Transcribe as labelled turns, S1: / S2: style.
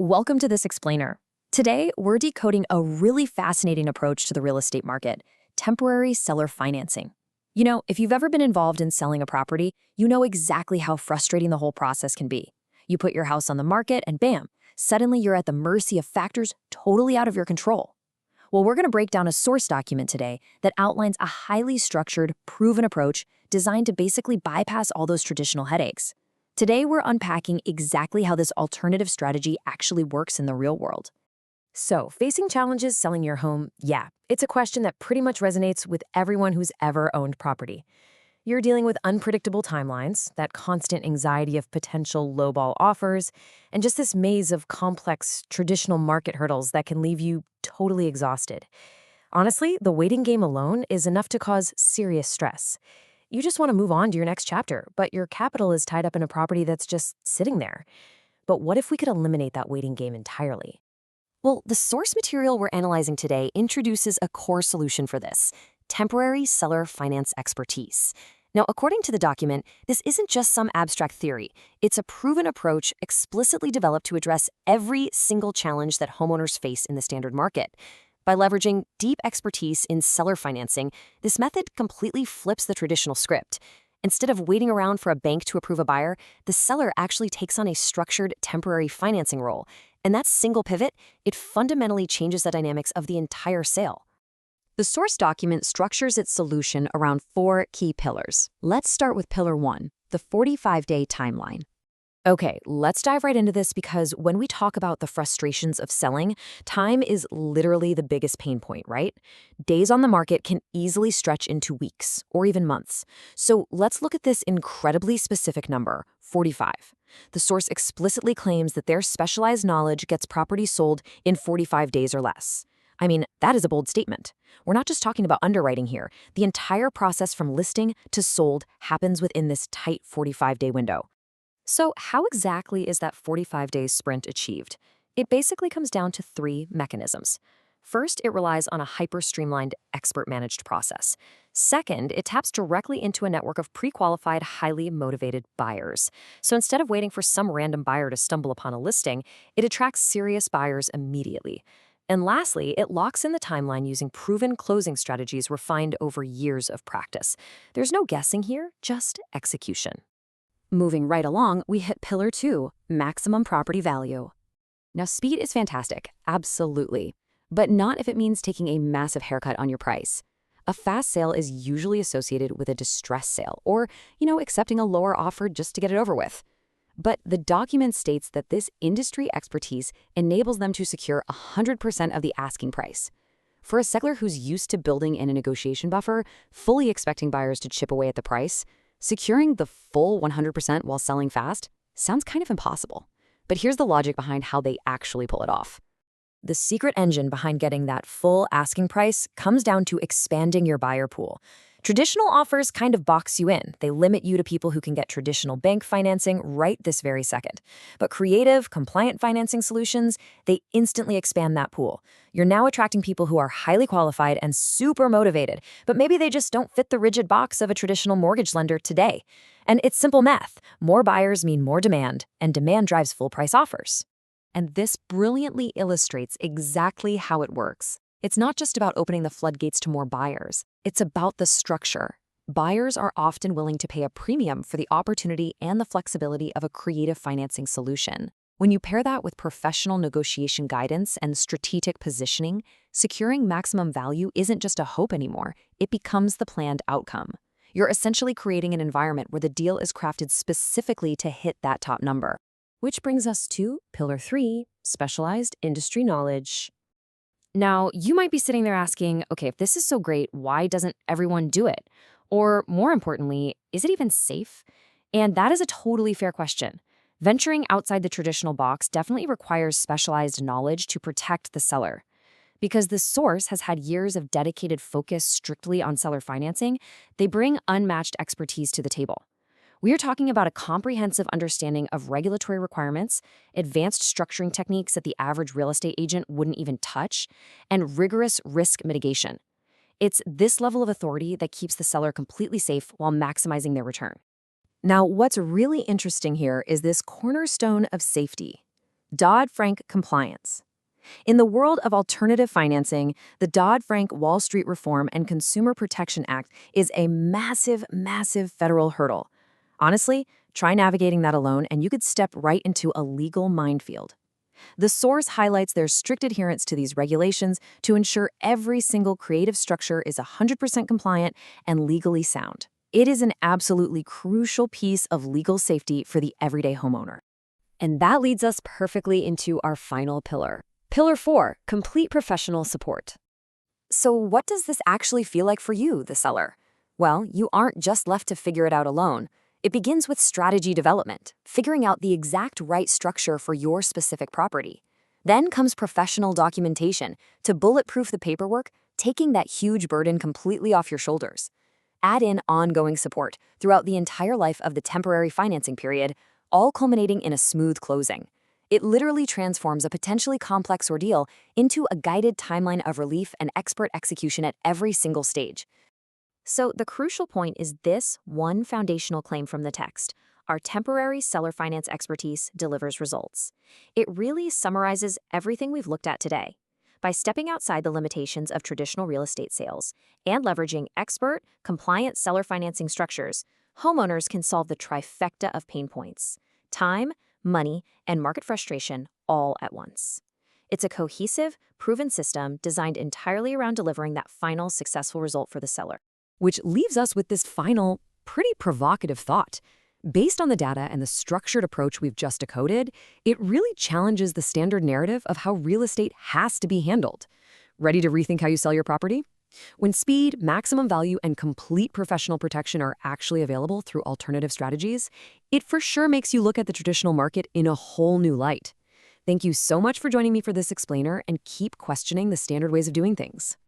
S1: Welcome to This Explainer. Today, we're decoding a really fascinating approach to the real estate market, temporary seller financing. If you've ever been involved in selling a property, you know exactly how frustrating the whole process can be. You put your house on the market and bam, suddenly you're at the mercy of factors totally out of your control. Well, we're going to break down a source document today that outlines a highly structured, proven approach designed to basically bypass all those traditional headaches. Today, we're unpacking exactly how this alternative strategy actually works in the real world. So, facing challenges selling your home, yeah, it's a question that pretty much resonates with everyone who's ever owned property. You're dealing with unpredictable timelines, that constant anxiety of potential lowball offers, and just this maze of complex, traditional market hurdles that can leave you totally exhausted. Honestly, the waiting game alone is enough to cause serious stress. You just want to move on to your next chapter, but your capital is tied up in a property that's just sitting there. But what if we could eliminate that waiting game entirely? Well, the source material we're analyzing today introduces a core solution for this: temporary seller finance expertise. Now, according to the document, this isn't just some abstract theory. It's a proven approach explicitly developed to address every single challenge that homeowners face in the standard market. By leveraging deep expertise in seller financing, this method completely flips the traditional script. Instead of waiting around for a bank to approve a buyer, the seller actually takes on a structured temporary financing role. And that single pivot, it fundamentally changes the dynamics of the entire sale. The source document structures its solution around four key pillars. Let's start with pillar one, the 45-day timeline. Okay, let's dive right into this because when we talk about the frustrations of selling, time is literally the biggest pain point, right? Days on the market can easily stretch into weeks or even months. So let's look at this incredibly specific number, 45. The source explicitly claims that their specialized knowledge gets properties sold in 45 days or less. I mean, that is a bold statement. We're not just talking about underwriting here. The entire process from listing to sold happens within this tight 45-day window. So how exactly is that 45-day sprint achieved? It basically comes down to three mechanisms. First, it relies on a hyper-streamlined, expert-managed process. Second, it taps directly into a network of pre-qualified, highly motivated buyers. So instead of waiting for some random buyer to stumble upon a listing, it attracts serious buyers immediately. And lastly, it locks in the timeline using proven closing strategies refined over years of practice. There's no guessing here, just execution. Moving right along, we hit pillar two, maximum property value. Now, speed is fantastic, absolutely, but not if it means taking a massive haircut on your price. A fast sale is usually associated with a distressed sale or, accepting a lower offer just to get it over with. But the document states that this industry expertise enables them to secure 100% of the asking price. For a seller who's used to building in a negotiation buffer, fully expecting buyers to chip away at the price, securing the full 100% while selling fast sounds kind of impossible. But here's the logic behind how they actually pull it off. The secret engine behind getting that full asking price comes down to expanding your buyer pool. Traditional offers kind of box you in. They limit you to people who can get traditional bank financing right this very second. But creative, compliant financing solutions, they instantly expand that pool. You're now attracting people who are highly qualified and super motivated, but maybe they just don't fit the rigid box of a traditional mortgage lender today. And it's simple math. More buyers mean more demand, and demand drives full price offers. And this brilliantly illustrates exactly how it works. It's not just about opening the floodgates to more buyers. It's about the structure. Buyers are often willing to pay a premium for the opportunity and the flexibility of a creative financing solution. When you pair that with professional negotiation guidance and strategic positioning, securing maximum value isn't just a hope anymore. It becomes the planned outcome. You're essentially creating an environment where the deal is crafted specifically to hit that top number. Which brings us to pillar three, specialized industry knowledge. Now, you might be sitting there asking, okay, if this is so great, why doesn't everyone do it? Or more importantly, is it even safe? And that is a totally fair question. Venturing outside the traditional box definitely requires specialized knowledge to protect the seller. Because the source has had years of dedicated focus strictly on seller financing, they bring unmatched expertise to the table. We are talking about a comprehensive understanding of regulatory requirements, advanced structuring techniques that the average real estate agent wouldn't even touch, and rigorous risk mitigation. It's this level of authority that keeps the seller completely safe while maximizing their return. Now, what's really interesting here is this cornerstone of safety: Dodd-Frank compliance. In the world of alternative financing, the Dodd-Frank Wall Street Reform and Consumer Protection Act is a massive, massive federal hurdle. Honestly, try navigating that alone and you could step right into a legal minefield. The source highlights their strict adherence to these regulations to ensure every single creative structure is 100% compliant and legally sound. It is an absolutely crucial piece of legal safety for the everyday homeowner.
S2: And that leads us perfectly into our final pillar. Pillar 4, complete professional support.
S1: So what does this actually feel like for you, the seller? Well, you aren't just left to figure it out alone. It begins with strategy development, figuring out the exact right structure for your specific property. Then comes professional documentation to bulletproof the paperwork, taking that huge burden completely off your shoulders. Add in ongoing support throughout the entire life of the temporary financing period, all culminating in a smooth closing. It literally transforms a potentially complex ordeal into a guided timeline of relief and expert execution at every single stage. So the crucial point is this one foundational claim from the text: our temporary seller finance expertise delivers results. It really summarizes everything we've looked at today. By stepping outside the limitations of traditional real estate sales and leveraging expert, compliant seller financing structures, homeowners can solve the trifecta of pain points: time, money, and market frustration all at once. It's a cohesive, proven system designed entirely around delivering that final successful result for the seller.
S2: Which leaves us with this final, pretty provocative thought. Based on the data and the structured approach we've just decoded, it really challenges the standard narrative of how real estate has to be handled. Ready to rethink how you sell your property? When speed, maximum value, and complete professional protection are actually available through alternative strategies, it for sure makes you look at the traditional market in a whole new light. Thank you so much for joining me for this explainer, and keep questioning the standard ways of doing things.